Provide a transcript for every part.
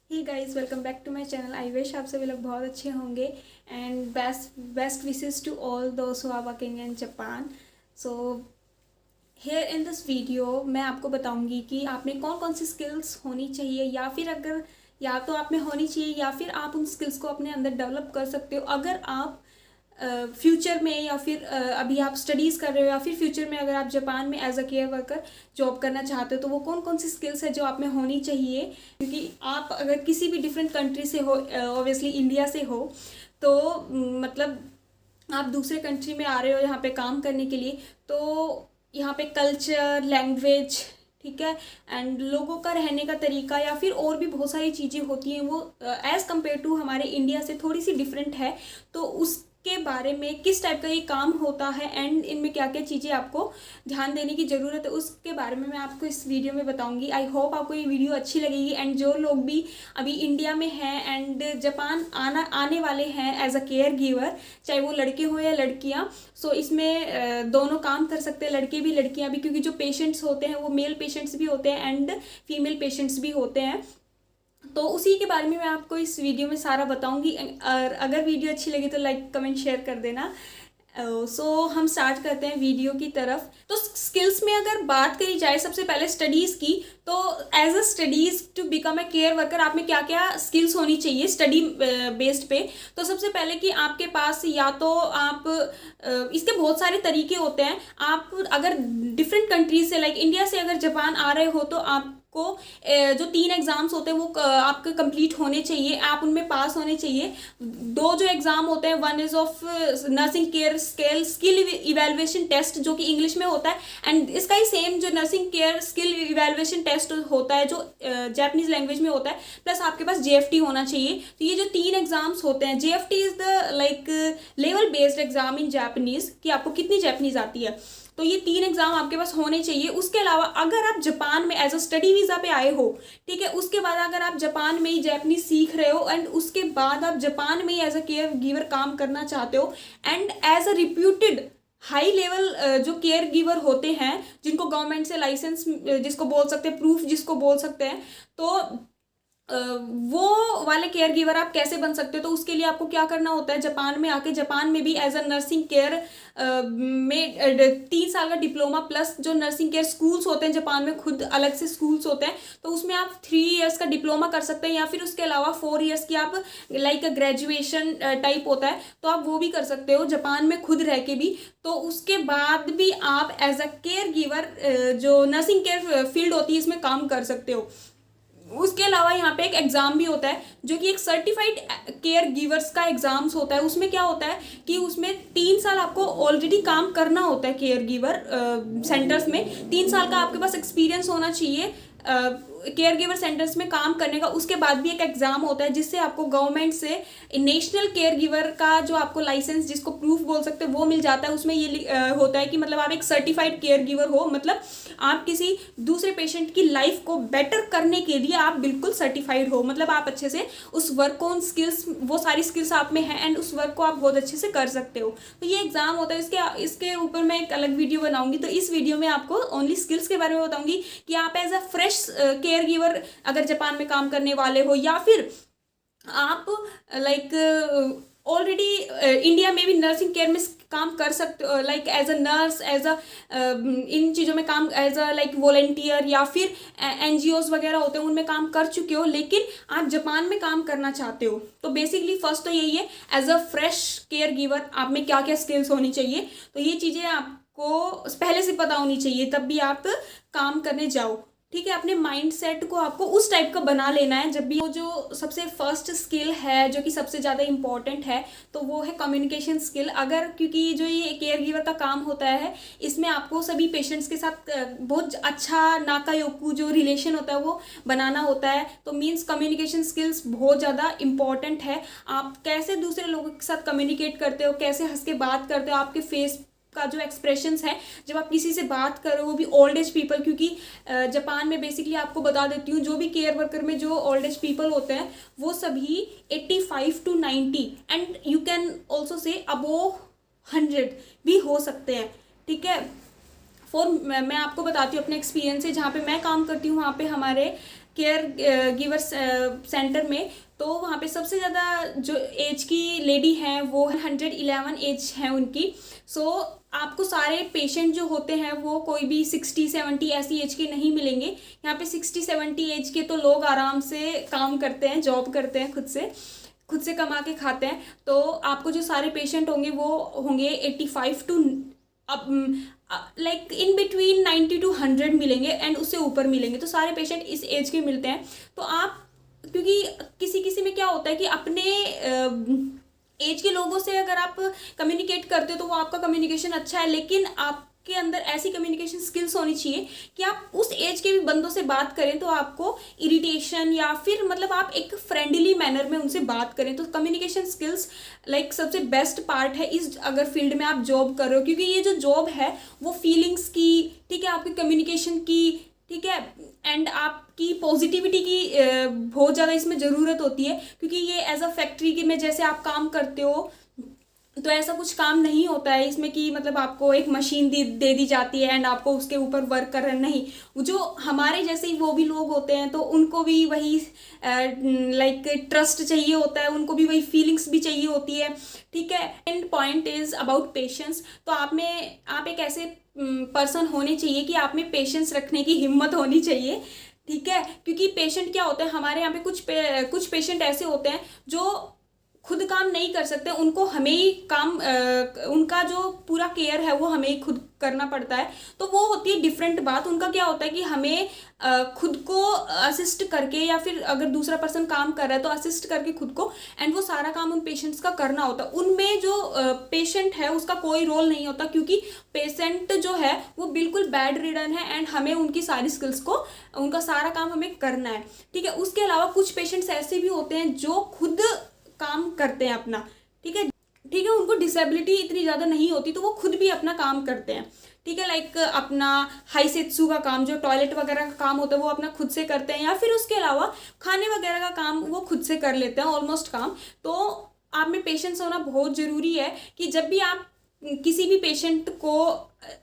Hey guys, welcome back to my channel. I wish आप सभी लोग बहुत अच्छे होंगे and best wishes to all those who are working in Japan. So here in this video मैं आपको बताऊंगी कि आप में कौन कौन सी स्किल्स होनी चाहिए, या तो आप में होनी चाहिए या फिर आप उन स्किल्स को अपने अंदर डेवलप कर सकते हो अगर आप फ्यूचर में, या फिर अभी आप स्टडीज़ कर रहे हो, या फिर फ्यूचर में अगर आप जापान में as a care worker job करना चाहते हो, तो वो कौन कौन सी स्किल्स है जो आप में होनी चाहिए। क्योंकि आप अगर किसी भी डिफरेंट कंट्री से हो, ऑब्वियसली इंडिया से हो, तो मतलब आप दूसरे कंट्री में आ रहे हो यहाँ पे काम करने के लिए, तो यहाँ पे कल्चर, लैंग्वेज, ठीक है, एंड लोगों का रहने का तरीका या फिर और भी बहुत सारी चीज़ें होती हैं, वो एज़ कम्पेयर टू हमारे इंडिया से थोड़ी सी डिफरेंट है। तो उसके बारे में किस टाइप का ये काम होता है एंड इनमें क्या क्या चीज़ें आपको ध्यान देने की ज़रूरत है, उसके बारे में मैं आपको इस वीडियो में बताऊंगी। आई होप आपको ये वीडियो अच्छी लगेगी। एंड जो लोग भी अभी इंडिया में हैं एंड जापान आने वाले हैं एज अ केयर गिवर, चाहे वो लड़के हो या लड़कियाँ, सो इसमें दोनों काम कर सकते हैं, लड़के भी लड़कियां भी, क्योंकि जो पेशेंट्स होते हैं वो मेल पेशेंट्स भी होते हैं एंड फीमेल पेशेंट्स भी होते हैं। तो उसी के बारे में मैं आपको इस वीडियो में सारा बताऊंगी। और अगर वीडियो अच्छी लगी तो लाइक कमेंट शेयर कर देना। सो हम स्टार्ट करते हैं वीडियो की तरफ। तो स्किल्स में अगर बात करी जाए सबसे पहले स्टडीज़ की, तो as a studies to become a care worker आप में क्या क्या स्किल्स होनी चाहिए स्टडी बेस्ड पे। तो सबसे पहले कि आपके पास या तो आप इसके बहुत सारे तरीके होते हैं। आप अगर डिफरेंट कंट्रीज से, लाइक इंडिया से अगर जापान आ रहे हो, तो आपको जो 3 एग्ज़ाम्स होते हैं वो आपके कंप्लीट होने चाहिए, आप उनमें पास होने चाहिए। 2 जो एग्ज़ाम होते हैं, one is of nursing care skill evaluation test, जो कि इंग्लिश में होता है, एंड इसका ही सेम जो nursing care skill evaluation test होता है जो जापानीज लैंग्वेज में होता है, प्लस आपके पास जेएफटी होना चाहिए। तो ये जो 3 एग्ज़ाम्स होते हैं, JFT is the like level based exam in Japanese, कि आपको कितनी जापानीज आती है। तो ये 3 एग्जाम आपके पास होने चाहिए। उसके अलावा अगर आप जापान में एज अ स्टडी वीज़ा पे आए हो, ठीक है, उसके बाद अगर आप जापान में ही जापानीज सीख रहे हो एंड उसके बाद आप जापान में ही एज अ केयर गिवर काम करना चाहते हो, and as a reputed high level जो केयर गिवर होते हैं, जिनको गवर्नमेंट से लाइसेंस, जिसको बोल सकते हैं प्रूफ, जिसको बोल सकते हैं, तो वो वाले केयर गिवर आप कैसे बन सकते हो। तो उसके लिए आपको क्या करना होता है, जापान में आके जापान में भी एज अ नर्सिंग केयर में 3 साल का डिप्लोमा, प्लस जो नर्सिंग केयर स्कूल्स होते हैं जापान में, खुद अलग से स्कूल्स होते हैं, तो उसमें आप 3 इयर्स का डिप्लोमा कर सकते हैं, या फिर उसके अलावा 4 इयर्स की आप लाइक ग्रेजुएशन टाइप होता है, तो आप वो भी कर सकते हो जापान में खुद रह के भी। तो उसके बाद भी आप एज अ केयर गिवर जो नर्सिंग केयर फील्ड होती है इसमें काम कर सकते हो। उसके अलावा यहाँ पे एक एग्ज़ाम भी होता है जो कि एक सर्टिफाइड केयर गिवर्स का एग्ज़ाम्स होता है। उसमें क्या होता है कि उसमें 3 साल आपको ऑलरेडी काम करना होता है केयर गिवर सेंटर्स में। 3 साल का आपके पास एक्सपीरियंस होना चाहिए केयर गिवर सेंटर्स में काम करने का। उसके बाद भी एक एग्ज़ाम होता है जिससे आपको गवर्नमेंट से नेशनल केयर गिवर का जो आपको लाइसेंस, जिसको प्रूफ बोल सकते हैं, वो मिल जाता है। उसमें ये होता है कि मतलब आप एक सर्टिफाइड केयर गिवर हो, मतलब आप किसी दूसरे पेशेंट की लाइफ को बेटर करने के लिए आप बिल्कुल सर्टिफाइड हो, मतलब आप अच्छे से उस वर्क को, उन स्किल्स, वो सारी स्किल्स आप में है एंड उस वर्क को आप बहुत अच्छे से कर सकते हो। तो ये एग्ज़ाम होता है। इसके ऊपर मैं एक अलग वीडियो बनाऊंगी। तो इस वीडियो में आपको ओनली स्किल्स के बारे में बताऊंगी कि आप as a fresh caregiver अगर जापान में काम करने वाले हो, या फिर आप लाइक ऑलरेडी इंडिया में भी नर्सिंग केयर में काम कर सकते हो, like as a nurse, as a इन चीज़ों में काम, एज अ लाइक वॉलेंटियर, या फिर एनजीओज वगैरह होते हैं उनमें काम कर चुके हो, लेकिन आप जापान में काम करना चाहते हो। तो बेसिकली फर्स्ट तो यही है, as a fresh caregiver आप में क्या क्या स्किल्स होनी चाहिए। तो ये चीज़ें आपको पहले से पता होनी चाहिए, तब भी आप काम करने जाओ, ठीक है। अपने माइंड सेट को आपको उस टाइप का बना लेना है जब भी। वो जो सबसे फर्स्ट स्किल है जो कि सबसे ज़्यादा इम्पॉर्टेंट है, तो वो है कम्युनिकेशन स्किल। अगर, क्योंकि जो ये केयर गिवर का काम होता है, इसमें आपको सभी पेशेंट्स के साथ बहुत अच्छा नाकायोकू जो रिलेशन होता है वो बनाना होता है। तो मीन्स कम्युनिकेशन स्किल्स बहुत ज़्यादा इम्पॉर्टेंट है। आप कैसे दूसरे लोगों के साथ कम्युनिकेट करते हो, कैसे हंस के बात करते हो, आपके फेस का जो एक्सप्रेशंस है जब आप किसी से बात करो, वो भी ओल्ड एज पीपल, क्योंकि जापान में बेसिकली आपको बता देती हूँ, जो भी केयर वर्कर में जो ओल्ड एज पीपल होते हैं वो सभी 85 to 90 and you can also say above 100 भी हो सकते हैं, ठीक है। मैं आपको बताती हूँ अपने एक्सपीरियंस से। जहाँ पे मैं काम करती हूँ वहाँ पे हमारे केयर गिवर सेंटर में, तो वहाँ पे सबसे ज़्यादा जो एज की लेडी हैं वो 111 एज है उनकी। सो आपको सारे पेशेंट जो होते हैं वो कोई भी 60-70 ऐसी एज के नहीं मिलेंगे। यहाँ पे 60-70 एज के तो लोग आराम से काम करते हैं, जॉब करते हैं, खुद से कमा के खाते हैं। तो आपको जो सारे पेशेंट होंगे वो होंगे 85 to like in between 90 to 100 मिलेंगे, एंड उससे ऊपर मिलेंगे। तो सारे पेशेंट इस एज के मिलते हैं। तो आप, क्योंकि किसी किसी में क्या होता है कि अपने एज के लोगों से अगर आप कम्युनिकेट करते हो तो वो आपका कम्युनिकेशन अच्छा है, लेकिन आपके अंदर ऐसी कम्युनिकेशन स्किल्स होनी चाहिए कि आप उस एज के भी बंदों से बात करें तो आपको इरिटेशन या फिर मतलब आप एक फ्रेंडली मैनर में उनसे बात करें। तो कम्युनिकेशन स्किल्स लाइक सबसे बेस्ट पार्ट है इस अगर फील्ड में आप जॉब कर रहे हो, क्योंकि ये जो जॉब है वो फीलिंग्स की, ठीक है, आपकी कम्युनिकेशन की, ठीक है, एंड आपकी पॉजिटिविटी की बहुत ज़्यादा इसमें ज़रूरत होती है। क्योंकि ये एज अ फैक्ट्री के में जैसे आप काम करते हो तो ऐसा कुछ काम नहीं होता है इसमें कि मतलब आपको एक मशीन दे दी जाती है एंड आपको उसके ऊपर वर्क करना, नहीं। जो हमारे जैसे ही वो भी लोग होते हैं तो उनको भी वही लाइक ट्रस्ट चाहिए होता है, उनको भी वही फीलिंग्स भी चाहिए होती है, ठीक है। And point is about patience. तो आप एक ऐसे पर्सन होने चाहिए कि आप में पेशेंस रखने की हिम्मत होनी चाहिए, ठीक है। क्योंकि पेशेंट क्या होते हैं, हमारे यहाँ पे कुछ पेशेंट ऐसे होते हैं जो खुद काम नहीं कर सकते, उनको हमें ही काम उनका जो पूरा केयर है वो हमें ही खुद करना पड़ता है। तो वो होती है डिफरेंट बात। उनका क्या होता है कि हमें खुद को असिस्ट करके, या फिर अगर दूसरा पर्सन काम कर रहा है तो असिस्ट करके खुद को, एंड वो सारा काम उन पेशेंट्स का करना होता है। उनमें जो पेशेंट है उसका कोई रोल नहीं होता, क्योंकि पेशेंट जो है वो बिल्कुल बेड रिडन है एंड हमें उनकी सारी स्किल्स को, उनका सारा काम हमें करना है, ठीक है। उसके अलावा कुछ पेशेंट्स ऐसे भी होते हैं जो खुद काम करते हैं अपना, ठीक है, उनको डिसेबिलिटी इतनी ज़्यादा नहीं होती तो वो खुद भी अपना काम करते हैं, ठीक है। लाइक अपना हाईसेत्सु का काम, जो टॉयलेट वगैरह का काम होता है वो अपना खुद से करते हैं, या फिर उसके अलावा खाने वगैरह का काम वो खुद से कर लेते हैं, ऑलमोस्ट काम। तो आप में पेशेंस होना बहुत ज़रूरी है कि जब भी आप किसी भी पेशेंट को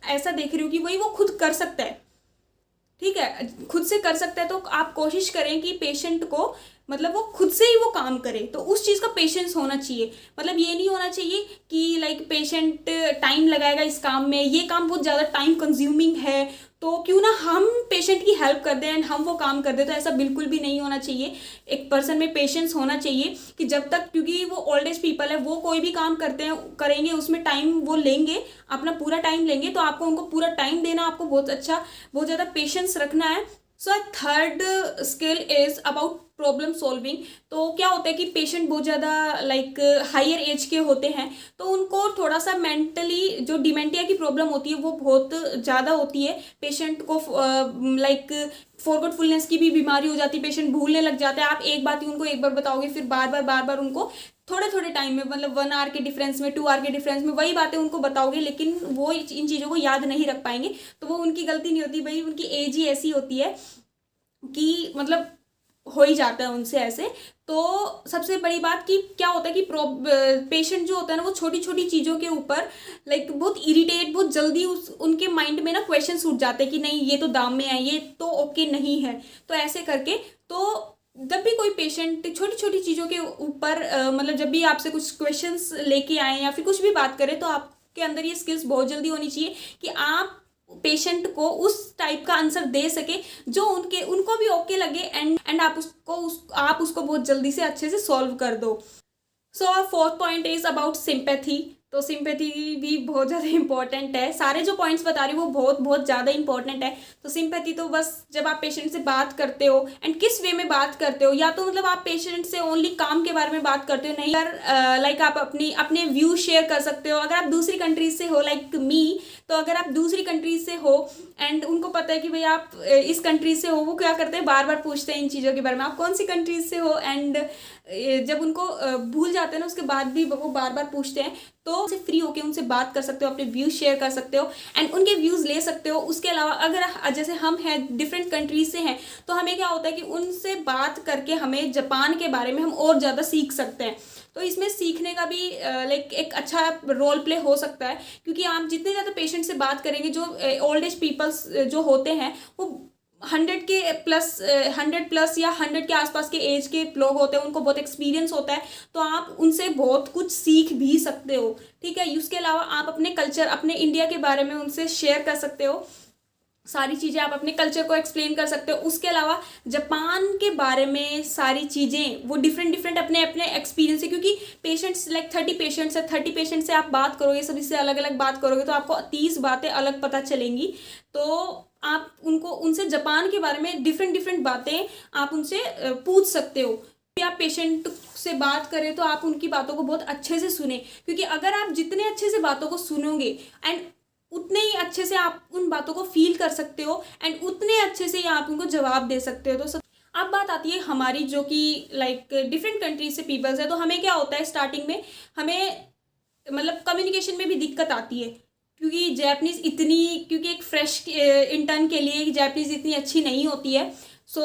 ऐसा देख रहे हो कि वही वो खुद कर सकता है, ठीक है, खुद से कर सकता है, तो आप कोशिश करें कि पेशेंट को मतलब वो खुद से ही वो काम करे। तो उस चीज़ का पेशेंस होना चाहिए। मतलब ये नहीं होना चाहिए कि लाइक पेशेंट टाइम लगाएगा इस काम में, ये काम बहुत ज़्यादा टाइम कंज्यूमिंग है तो क्यों ना हम पेशेंट की हेल्प कर दें एंड हम वो काम कर दें। तो ऐसा बिल्कुल भी नहीं होना चाहिए। एक पर्सन में पेशेंस होना चाहिए कि जब तक, क्योंकि वो ओल्ड एज पीपल है, वो कोई भी काम करेंगे उसमें टाइम वो लेंगे, अपना पूरा टाइम लेंगे, तो आपको उनको पूरा टाइम देना, आपको बहुत ज़्यादा पेशेंस रखना है। So third skill is about problem solving. तो क्या होता है कि पेशेंट बहुत ज़्यादा लाइक हायर एज के होते हैं तो उनको थोड़ा सा मेंटली जो डिमेंटिया की प्रॉब्लम होती है वो बहुत ज़्यादा होती है। पेशेंट को लाइक फॉरगेटफुलनेस की भी बीमारी हो जाती है, पेशेंट भूलने लग जाते हैं। आप एक बात ही उनको एक बार बताओगे, फिर बार बार उनको थोड़े थोड़े टाइम में, मतलब 1 आवर के डिफरेंस में, 2 आवर के डिफरेंस में वही बातें उनको बताओगे, लेकिन वो इन चीज़ों को याद नहीं रख पाएंगे। तो वो उनकी गलती नहीं होती भाई, उनकी एज ही ऐसी होती है कि मतलब हो ही जाता है उनसे ऐसे। तो सबसे बड़ी बात कि क्या होता है कि पेशेंट जो होता है ना वो छोटी छोटी चीज़ों के ऊपर लाइक बहुत जल्दी उनके माइंड में ना क्वेश्चंस उठ जाते हैं कि नहीं ये तो दाम में है, ये तो ओके नहीं है। तो ऐसे करके, तो जब भी कोई पेशेंट छोटी छोटी चीज़ों के ऊपर मतलब जब भी आपसे कुछ क्वेश्चंस लेके आए या फिर कुछ भी बात करें, तो आपके अंदर ये स्किल्स बहुत जल्दी होनी चाहिए कि आप पेशेंट को उस टाइप का आंसर दे सके जो उनको भी ओके लगे, एंड आप उसको बहुत जल्दी से अच्छे से सॉल्व कर दो। So our fourth point is about sympathy. तो सिंपैथी भी बहुत ज़्यादा इंपॉर्टेंट है। सारे जो पॉइंट्स बता रही हूँ वो बहुत ज़्यादा इंपॉर्टेंट है। तो सिंपैथी तो बस जब आप पेशेंट से बात करते हो, एंड किस वे में बात करते हो, या तो मतलब आप पेशेंट से ओनली काम के बारे में बात करते हो, नहीं यार लाइक आप अपने व्यू शेयर कर सकते हो। अगर आप दूसरी कंट्रीज से हो लाइक मी, तो अगर आप दूसरी कंट्रीज से हो एंड उनको पता है कि भाई आप इस कंट्रीज से हो, वो क्या करते हैं बार बार पूछते हैं इन चीज़ों के बारे में, आप कौन सी कंट्रीज से हो, एंड जब उनको भूल जाते हैं ना उसके बाद भी वो बार बार पूछते हैं, तो उनसे फ्री होके उनसे बात कर सकते हो, अपने व्यूज शेयर कर सकते हो एंड उनके व्यूज़ ले सकते हो। उसके अलावा अगर जैसे हम हैं डिफरेंट कंट्रीज से हैं, तो हमें क्या होता है कि उनसे बात करके हमें जापान के बारे में हम और ज़्यादा सीख सकते हैं। तो इसमें सीखने का भी लाइक एक अच्छा रोल प्ले हो सकता है, क्योंकि आप जितने ज़्यादा पेशेंट से बात करेंगे, जो ओल्ड एज पीपल्स जो होते हैं वो 100 के प्लस 100+ या 100 के आसपास के एज के लोग होते हैं, उनको बहुत एक्सपीरियंस होता है, तो आप उनसे बहुत कुछ सीख भी सकते हो। ठीक है, उसके अलावा आप अपने कल्चर, अपने इंडिया के बारे में उनसे शेयर कर सकते हो, सारी चीज़ें आप अपने कल्चर को एक्सप्लेन कर सकते हो। उसके अलावा जापान के बारे में सारी चीज़ें वो डिफरेंट डिफरेंट अपने अपने एक्सपीरियंस है, क्योंकि पेशेंट्स लाइक 30 पेशेंट्स है, 30 पेशेंट से आप बात करोगे, सभी से अलग अलग बात करोगे, तो आपको 30 बातें अलग पता चलेंगी। तो आप उनको उनसे जापान के बारे में डिफरेंट डिफरेंट बातें आप उनसे पूछ सकते हो। आप पेशेंट से बात करें तो आप उनकी बातों को बहुत अच्छे से सुने, क्योंकि अगर आप जितने अच्छे से बातों को सुनोगे एंड उतने ही अच्छे से आप उन बातों को फील कर सकते हो एंड उतने अच्छे से ही आप उनको जवाब दे सकते हो। तो सब अब बात आती है हमारी, जो कि लाइक डिफरेंट कंट्रीज से पीपल्स है, तो हमें क्या होता है स्टार्टिंग में, हमें मतलब कम्युनिकेशन में भी दिक्कत आती है, क्योंकि जैपनीज़ इतनी, क्योंकि एक फ्रेश इंटर्न के लिए जैपनीज़ इतनी अच्छी नहीं होती है। सो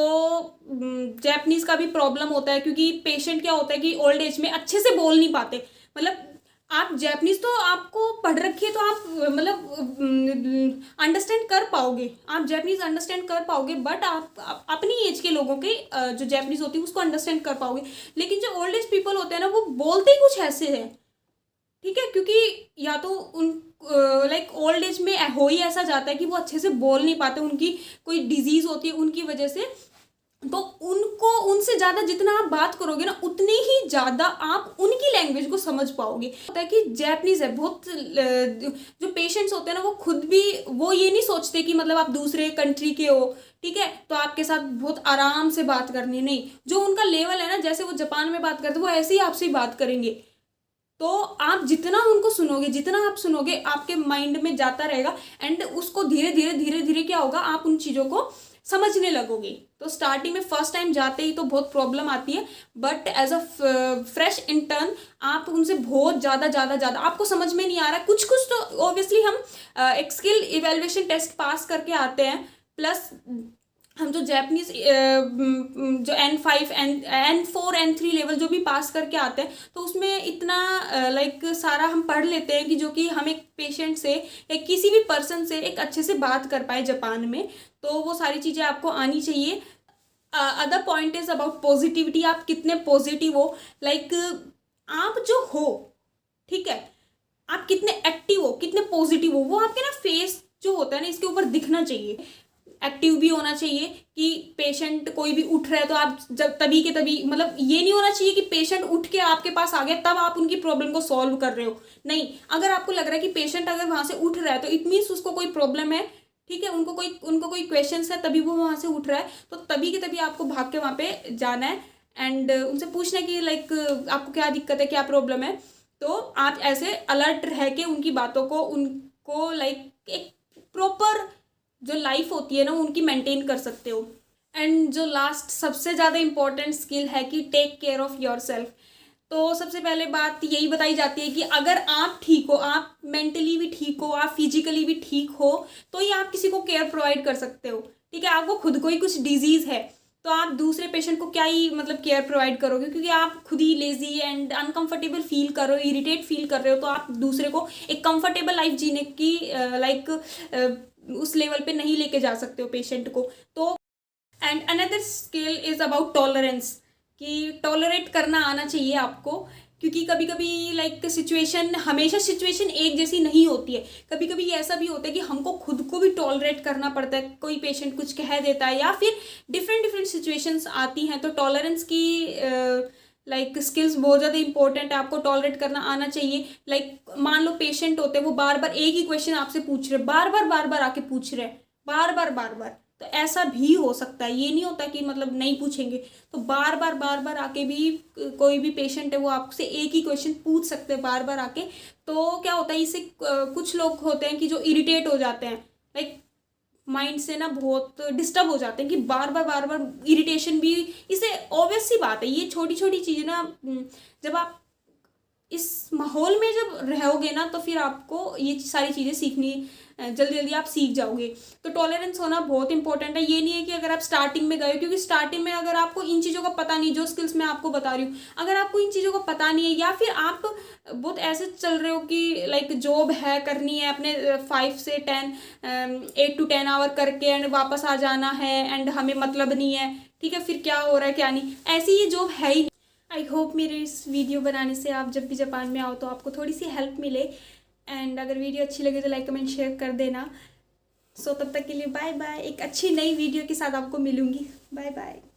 जैपनीज़ का भी प्रॉब्लम होता है, क्योंकि पेशेंट क्या होता है कि ओल्ड एज में अच्छे से बोल नहीं पाते। मतलब आप जैपनीज़ तो आपको पढ़ रखी है, तो आप मतलब अंडरस्टैंड कर पाओगे, आप जैपनीज़ अंडरस्टैंड कर पाओगे, बट आप अपनी एज के लोगों के जो जैपनीज़ होती है उसको अंडरस्टैंड कर पाओगे। लेकिन जो ओल्ड एज पीपल होते हैं ना, वो बोलते ही कुछ ऐसे हैं। ठीक है, क्योंकि या तो उन लाइक ओल्ड एज में हो ही ऐसा जाता है कि वो अच्छे से बोल नहीं पाते, उनकी कोई डिजीज़ होती है उनकी वजह से, तो उनको उनसे ज़्यादा जितना आप बात करोगे ना, उतनी ही ज़्यादा आप उनकी लैंग्वेज को समझ पाओगे। होता है कि जैपनीज़ है बहुत, जो पेशेंट्स होते हैं ना, वो खुद भी वो ये नहीं सोचते कि मतलब आप दूसरे कंट्री के हो, ठीक है, तो आपके साथ बहुत आराम से बात करनी, नहीं, जो उनका लेवल है ना, जैसे वो जापान में बात करते हैं वो ऐसे ही आपसे ही बात करेंगे। तो आप जितना उनको सुनोगे, जितना आप सुनोगे, आपके माइंड में जाता रहेगा एंड उसको धीरे धीरे धीरे धीरे क्या होगा, आप उन चीज़ों को समझने लगोगे। तो स्टार्टिंग में फर्स्ट टाइम जाते ही तो बहुत प्रॉब्लम आती है, but as a fresh intern आप उनसे बहुत ज़्यादा ज़्यादा ज़्यादा आपको समझ में नहीं आ रहा है, कुछ कुछ तो ऑब्वियसली हम एक स्किल इवेल्युएशन टेस्ट पास करके आते हैं, प्लस हम जो जैपनीज जो N5 N4 N3 लेवल जो भी पास करके आते हैं, तो उसमें इतना लाइक सारा हम पढ़ लेते हैं कि जो कि हम एक पेशेंट से या किसी भी पर्सन से एक अच्छे से बात कर पाए जापान में। तो वो सारी चीज़ें आपको आनी चाहिए। Other point is about positivity, आप कितने पॉजिटिव हो, लाइक आप जो हो, ठीक है, आप कितने एक्टिव हो, कितने पॉजिटिव हो, वो आपके ना फेस जो होता है ना, इसके ऊपर दिखना चाहिए। एक्टिव भी होना चाहिए कि पेशेंट कोई भी उठ रहा है तो आप जब तभी के तभी, मतलब ये नहीं होना चाहिए कि पेशेंट उठ के आपके पास आ गया तब आप उनकी प्रॉब्लम को सॉल्व कर रहे हो। नहीं, अगर आपको लग रहा है कि पेशेंट अगर वहाँ से उठ रहा है तो इट मीन्स उसको कोई प्रॉब्लम है, ठीक है, उनको कोई क्वेश्चंस है, तभी वो वहाँ से उठ रहा है, तो तभी के तभी आपको भाग के वहाँ पे जाना है एंड उनसे पूछना है कि लाइक आपको क्या दिक्कत है, क्या प्रॉब्लम है। तो आप ऐसे अलर्ट रह के उनकी बातों को, उनको लाइक एक प्रॉपर जो लाइफ होती है ना उनकी मेंटेन कर सकते हो। एंड जो लास्ट सबसे ज़्यादा इम्पोर्टेंट स्किल है कि take care of yourself. तो सबसे पहले बात यही बताई जाती है कि अगर आप ठीक हो, आप मेंटली भी ठीक हो, आप फिजिकली भी ठीक हो, तो ही आप किसी को केयर प्रोवाइड कर सकते हो। ठीक है, आपको खुद को ही कुछ डिजीज़ है तो आप दूसरे पेशेंट को क्या ही मतलब केयर प्रोवाइड करोगे, क्योंकि आप खुद ही लेजी एंड अनकंफर्टेबल फील कर रहे हो, इरिटेट फील कर रहे हो, तो आप दूसरे को एक कंफर्टेबल लाइफ जीने की लाइक उस लेवल पे नहीं लेके जा सकते हो पेशेंट को। तो and another skill is about tolerance, कि टॉलरेट करना आना चाहिए आपको, क्योंकि कभी कभी लाइक सिचुएशन, हमेशा सिचुएशन एक जैसी नहीं होती है, कभी कभी ऐसा भी होता है कि हमको खुद को भी टॉलरेट करना पड़ता है, कोई पेशेंट कुछ कह देता है या फिर डिफरेंट डिफरेंट सिचुएशंस आती हैं, तो टॉलरेंस की लाइक स्किल्स बहुत ज़्यादा इंपॉर्टेंट है, आपको टॉलरेट करना आना चाहिए। लाइक मान लो पेशेंट होते हैं, वो बार बार एक ही क्वेश्चन आपसे पूछ रहे, बार बार आके पूछ रहे, बार बार, तो ऐसा भी हो सकता है, ये नहीं होता कि मतलब नहीं पूछेंगे, तो बार बार आके भी कोई भी पेशेंट है वो आपसे एक ही क्वेश्चन पूछ सकते हैं बार बार आके। तो क्या होता है, इससे कुछ लोग होते हैं कि जो इरिटेट हो जाते हैं, लाइक माइंड से ना बहुत डिस्टर्ब हो जाते हैं कि बार बार इरिटेशन भी, इससे ऑब्वियस सी बात है, ये छोटी छोटी चीज़ें ना जब आप इस माहौल में जब रहोगे ना, तो फिर आपको ये सारी चीज़ें सीखनी जल्दी जल्दी आप सीख जाओगे। तो टॉलरेंस होना बहुत इंपॉर्टेंट है। ये नहीं है कि अगर आप स्टार्टिंग में गए, क्योंकि स्टार्टिंग में अगर आपको इन चीज़ों का पता नहीं, जो स्किल्स मैं आपको बता रही हूँ, अगर आपको इन चीज़ों का पता नहीं है या फिर आप बहुत ऐसे चल रहे हो कि लाइक जॉब है करनी है अपने 5 से 10 8 to 10 आवर करके एंड वापस आ जाना है एंड हमें मतलब नहीं है, ठीक है, फिर क्या हो रहा है क्या नहीं, ऐसी ये जॉब है ही। आई होप मेरे इस वीडियो बनाने से आप जब भी जापान में आओ तो आपको थोड़ी सी हेल्प मिले। एंड अगर वीडियो अच्छी लगे तो लाइक कमेंट शेयर कर देना। सो तब तक के लिए बाय बाय। एक अच्छी नई वीडियो के साथ आपको मिलूंगी। Bye bye.